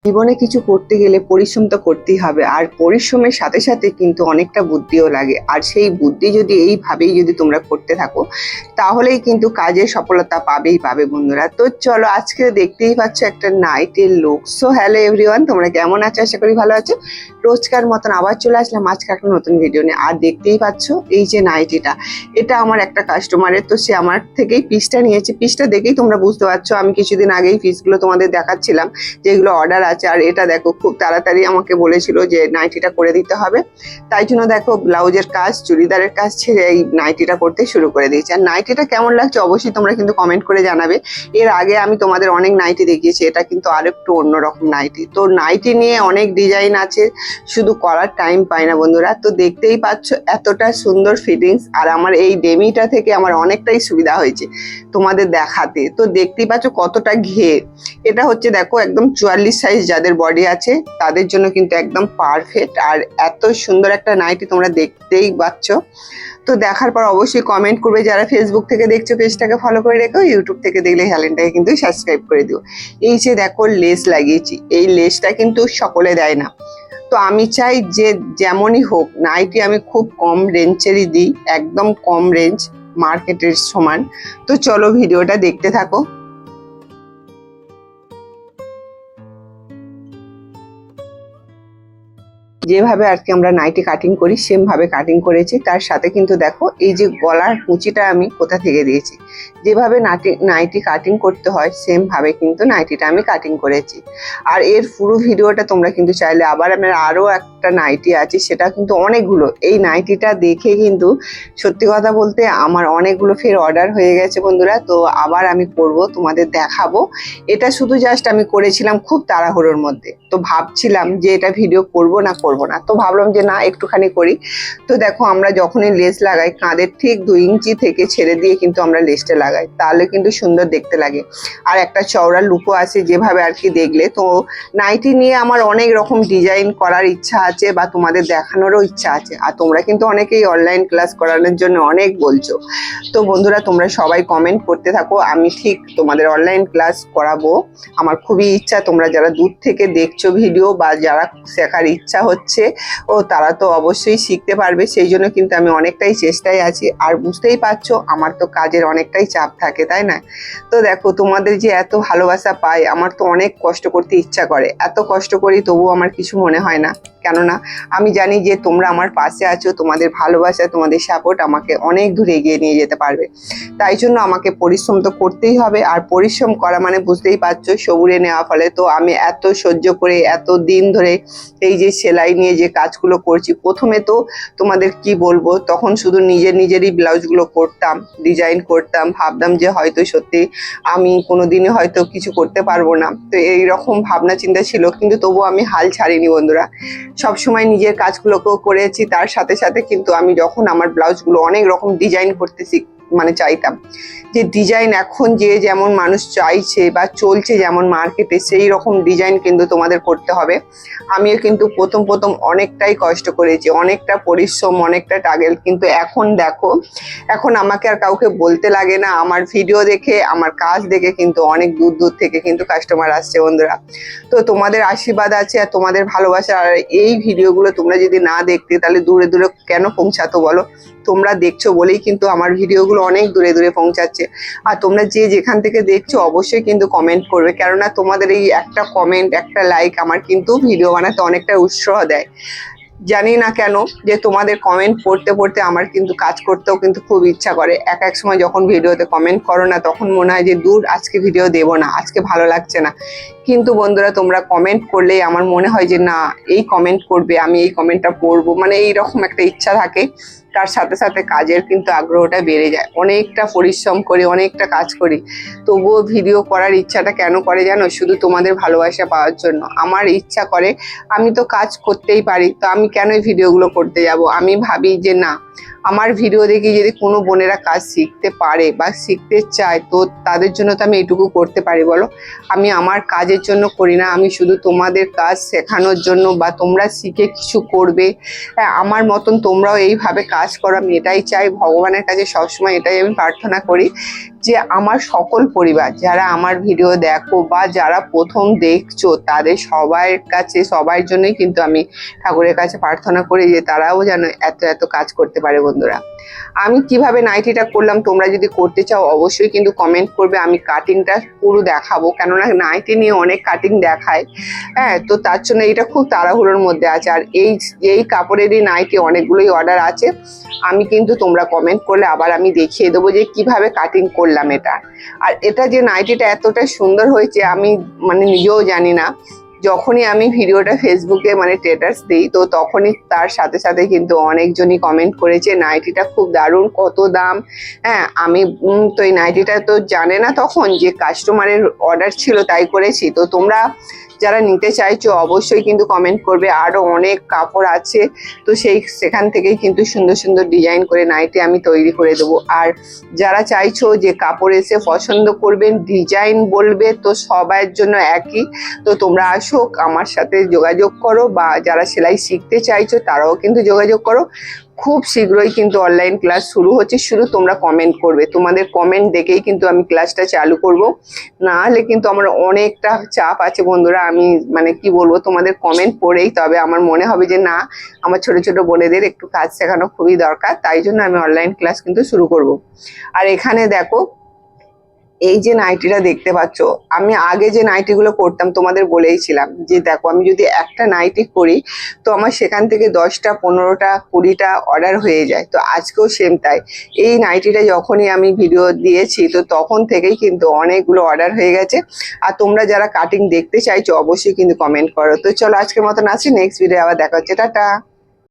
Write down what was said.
জীবনে কিছু করতে গেলে পরিশ্রম তো করতেই হবে, আর পরিশ্রমের সাথে সাথে কিন্তু অনেকটা বুদ্ধিও লাগে। আর সেই বুদ্ধি যদি এইভাবেই যদি তোমরা করতে থাকো তাহলেই কিন্তু কাজের সফলতা পাবেই পাবে বন্ধুরা। তো চলো, আজকে দেখতেই পাচ্ছ একটা নাইটের লুক। সো হ্যালো এভরিওয়ান, তোমরা কেমন আছো? আশা করি ভালো আছো। রোজকার মতন আবার চলে আসলাম আজকে একটা নতুন ভিডিও নিয়ে। আর দেখতেই পাচ্ছ এই যে নাইটিটা, এটা আমার একটা কাস্টমারের, তো সে আমার থেকেই পিসটা নিয়েছে। পিসটা দেখেই তোমরা বুঝতে পারছো, আমি কিছুদিন আগেই পিসগুলো তোমাদের দেখাচ্ছিলাম যেগুলো অর্ডার আছে। আর এটা দেখো, খুব তাড়াতাড়ি আমাকে বলেছিল যে নাইটিটা করে দিতে হবে, তাই জন্য দেখো ব্লাউজের কাজ, চুড়িদারের কাজ ছেড়ে এই নাইটিটা করতে শুরু করে দিয়েছে। আর নাইটিটা কেমন লাগছে অবশ্যই তোমরা কিন্তু কমেন্ট করে জানাবে। এর আগে আমি তোমাদের অনেক নাইটি দেখিয়েছি, এটা কিন্তু আরেকটু অন্যরকম নাইটি। তো নাইটি নিয়ে অনেক ডিজাইন আছে, শুধু করার টাইম পাই না বন্ধুরা। তো দেখতেই পাচ্ছ এতটা সুন্দর ফিটিংস, আর আমার এই ডেমিটা থেকে আমার অনেকটাই সুবিধা হয়েছে তোমাদের দেখাতে। তো দেখতেই পাচ্ছ কতটা ঘের। এটা হচ্ছে দেখো একদম 44 সাইজ যাদের বডি আছে তাদের জন্য কিন্তু একদম পারফেক্ট। আর এত সুন্দর একটা নাইটি তোমরা দেখতেই পাচ্ছ। তো দেখার পর অবশ্যই কমেন্ট করবে। যারা ফেসবুক থেকে দেখছো পেজটাকে ফলো করে রেখো, ইউটিউব থেকে দেখলে চ্যানেলটাকে কিন্তু সাবস্ক্রাইব করে দিও। এই যে দেখো লেস লাগিয়েছি, এই লেসটা কিন্তু সকলে দেয় না। তো আমি চাই যে যেমনই হোক নাইটি আমি খুব কম রেঞ্জেরই দিই, একদম কম রেঞ্জ, মার্কেটের সমান। তো চলো ভিডিওটা দেখতে থাকো। যেভাবে আর কি আমরা নাইটি কাটিং করি সেম ভাবে কাটিং করেছি। তার সাথে কিন্তু দেখো এই যে গলার কুচিটা আমি কোথা থেকে দিয়েছি, যেভাবে নাইটি কাটিং করতে হয় সেম ভাবে কিন্তু নাইটিটা আমি কাটিং করেছি। আর এর পুরো ভিডিওটা তোমরা কিন্তু চাইলে, আবার আমার আরো একটা নাইটি আছে সেটা কিন্তু অনেকগুলো। এই নাইটিটা দেখে কিন্তু সত্যি কথা বলতে আমার অনেকগুলো ফের অর্ডার হয়ে গেছে বন্ধুরা। তো আবার আমি করব, তোমাদের দেখাবো। এটা শুধু জাস্ট আমি করেছিলাম খুব তাড়াহুড়োর মধ্যে, তো ভাবছিলাম যে এটা ভিডিও করব না, তো ভাবলাম যে না একটুখানি করি। তো দেখো আমরা যখনই লেস লাগাই কাঁধের ঠিক 2 ইঞ্চি থেকে ছেড়ে দিয়ে কিন্তু আমরা লেসটা লাগাই, তাহলে কিন্তু সুন্দর দেখতে লাগে। আর একটা চওড়া লুকও আছে যেভাবে আর কি দেখলে। তো নাইটি নিয়ে আমার অনেক রকম ডিজাইন করার ইচ্ছা আছে বা তোমাদের দেখানোরও ইচ্ছা আছে। আর তোমরা কিন্তু অনেকেই অনলাইন ক্লাস করানোর জন্য অনেক বলছো। তো বন্ধুরা তোমরা সবাই কমেন্ট করতে থাকো, আমি ঠিক তোমাদের অনলাইন ক্লাস করাবো। আমার খুবই ইচ্ছা, তোমরা যারা দূর থেকে দেখছো ভিডিও বা যারা শেখার ইচ্ছা হচ্ছে ও তারা তো অবশ্যই শিখতে পারবে, সেই জন্য কিন্তু আমি অনেকটাই চেষ্টায় আছি। আর বুঝতেই পারছো আমার তো কাজের অনেকটাই চাপ থাকে, তাই না? তো দেখো তোমাদের যে এত ভালোবাসা পাই, আমার তো অনেক কষ্ট করতে ইচ্ছা করে। এত কষ্ট করি তবুও আমার কিছু মনে হয় না, কেননা আমি জানি যে তোমরা আমার পাশে আছো। তোমাদের ভালোবাসা, তোমাদের সাপোর্ট আমাকে অনেক দূর এগিয়ে নিয়ে যেতে পারবে। তাই জন্য আমাকে পরিশ্রম তো করতেই হবে। আর পরিশ্রম করা মানে বুঝতেই পারছো সবুরে নেওয়া ফলে। তো আমি এত সহ্য করে এত দিন ধরে এই যে সেলাই নিয়ে যে কাজগুলো করছি, প্রথমে তো তোমাদের কি বলবো, তখন শুধু নিজেরই ব্লাউজগুলো করতাম, ডিজাইন করতাম, ভাবতাম যে হয়তো সত্যি আমি কোনোদিনই হয়তো কিছু করতে পারবো না। তো এইরকম ভাবনা চিন্তা ছিল, কিন্তু তবুও আমি হাল ছাড়িনি বন্ধুরা। সবসময় নিজের কাজগুলোকেও করেছি, তার সাথে সাথে কিন্তু আমি যখন আমার ব্লাউজগুলো অনেক রকম ডিজাইন করতে চাইতাম যে ডিজাইন এখন যে যেমন মানুষ চাইছে বা চলছে যেমন মার্কেটে, সেই রকম ডিজাইন কিন্তু তোমাদের করতে হবে। আমিও কিন্তু প্রথম অনেকটাই কষ্ট করেছি, অনেকটা পরিশ্রম, অনেকটা টাগেল, কিন্তু এখন দেখো, এখন আমাকে আর কাউকে বলতে লাগে না। আমার ভিডিও দেখে, আমার কাজ দেখে কিন্তু অনেক দূর থেকে কিন্তু কাস্টমার আসছে বন্ধুরা। তো তোমাদের আশীর্বাদ আছে আর তোমাদের ভালোবাসা। আর এই ভিডিওগুলো তোমরা যদি না দেখতে তাহলে দূরে কেন পৌঁছাতো বলো? তোমরা দেখছো বলেই কিন্তু আমার ভিডিওগুলো অনেক দূরে পৌঁছাচ্ছে। আর তোমরা যে যেখান থেকে দেখছো অবশ্যই কিন্তু কমেন্ট করবে, কেননা তোমাদের এই একটা কমেন্ট, একটা লাইক আমার কিন্তু ভিডিও বানাতে অনেকটা উৎসাহ দেয়। জানি না কেন, যে তোমাদের কমেন্ট পড়তে আমার কিন্তু কাজ করতেও কিন্তু খুব ইচ্ছা করে। এক সময় যখন ভিডিওতে কমেন্ট করো না, তখন মনে হয় যে দূর, আজকে ভিডিও দেবো না, আজকে ভালো লাগছে না। কিন্তু বন্ধুরা তোমরা কমেন্ট করলেই আমার মনে হয় যে না, এই কমেন্ট করবে, আমি এই কমেন্টটা পড়বো, মানে এইরকম একটা ইচ্ছা থাকে। তার সাথে সাথে কাজের কিন্তু আগ্রহটা বেড়ে যায়। অনেকটা পরিশ্রম করি, অনেকটা কাজ করি, তবুও ভিডিও করার ইচ্ছাটা কেন করে জানো? শুধু তোমাদের ভালোবাসা পাওয়ার জন্য। আমার ইচ্ছা করে, আমি তো কাজ করতেই পারি, তো আমি কেন এই ভিডিওগুলো করতে যাব? আমি ভাবি যে না, আমার ভিডিও দেখে যদি কোনো বোনেরা কাজ শিখতে পারে বা শিখতে চায়, তো তাদের জন্য তো আমি এটুকু করতে পারি বলো। আমি আমার কাজের জন্য করি না, আমি শুধু তোমাদের কাজ শেখানোর জন্য, বা তোমরা শিখে কিছু করবে, হ্যাঁ আমার মতন তোমরাও এইভাবে কাজ করো, আমি এটাই চাই। ভগবানের কাছে সবসময় এটাই আমি প্রার্থনা করি যে আমার সকল পরিবার যারা আমার ভিডিও দেখো বা যারা প্রথম দেখছো, তাদের সবার কাছে, সবার জন্যই কিন্তু আমি ঠাকুরের কাছে প্রার্থনা করি যে তারাও যেন এত এত কাজ করতে পারে। বন্ধুরা, আমি কিভাবে নাইটিটা করলাম, তোমরা যদি করতে চাও অবশ্যই কিন্তু কমেন্ট করবে, আমি কাটিংটা পুরো দেখাবো, কেননা নাইটি নিয়ে অনেক কাটিং দেখায়, হ্যাঁ তো তার জন্য এটা খুব তাড়াহুড়োর মধ্যে আছে। আর এই কাপড়েরই নাইটি অনেকগুলোই অর্ডার আছে, আমি কিন্তু তোমরা কমেন্ট করলে আবার আমি দেখিয়ে দেবো যে কিভাবে কাটিং করলাম এটা। আর এটা যে নাইটিটা এতটা সুন্দর হয়েছে আমি মানে নিজেও জানি না। যখনই আমি ভিডিওটা ফেসবুকে মানে স্ট্যাটাস দিই, তো তখনই তার সাথে সাথে কিন্তু অনেকজনই কমেন্ট করেছে নাইটিটা খুব দারুণ, কত দাম। হ্যাঁ আমি তো এই নাইটিটা তো জানে না তখন যে কাস্টমারের অর্ডার ছিল তাই করেছি। তো তোমরা যারা নিতে চাইছো অবশ্যই কিন্তু কমেন্ট করবে, আরো অনেক কাপড় আছে, তো সেখান থেকেই কিন্তু সুন্দর সুন্দর ডিজাইন করে নাইটি আমি তৈরি করে দেবো। আর যারা চাইছো যে কাপড় এসে পছন্দ করবেন, ডিজাইন বলবে, তো সবার জন্য একই। তো তোমরা আসো, আমার সাথে যোগাযোগ করো, বা যারা সেলাই শিখতে চাইছো তারাও কিন্তু যোগাযোগ করো। খুব শীঘ্রই কিন্তু অনলাইন ক্লাস শুরু হচ্ছে, শুধু তোমরা কমেন্ট করবে, তোমাদের কমেন্ট দেখেই কিন্তু আমি ক্লাসটা চালু করব। না হলে কিন্তু আমার অনেকটা চাপ আছে বন্ধুরা, আমি মানে কি বলবো, তোমাদের কমেন্ট পড়েই তবে আমার মনে হবে যে না, আমার ছোট ছোট বোনেদের একটু কাজ শেখানো খুবই দরকার, তাই জন্য আমি অনলাইন ক্লাস কিন্তু শুরু করব। আর এখানে দেখো, এই যে নাইটিটা দেখতে পাচ্ছ, আমি আগে যে নাইটিগুলো করতাম তোমাদের বলেইছিলাম যে দেখো, আমি যদি একটা নাইটি করি তো আমার সেখান থেকে 10টা 15টা 20টা অর্ডার হয়ে যায়। তো আজকেও সেম তাই, এই নাইটিটা যখনই আমি ভিডিও দিয়েছি তো তখন থেকেই কিন্তু অনেকগুলো অর্ডার হয়ে গেছে। আর তোমরা যারা কাটিং দেখতে চাইছো অবশ্যই কিন্তু কমেন্ট করো। তো চলো আজকের মতন আসি, নেক্সট ভিডিও আবার দেখা হচ্ছে, টাটা।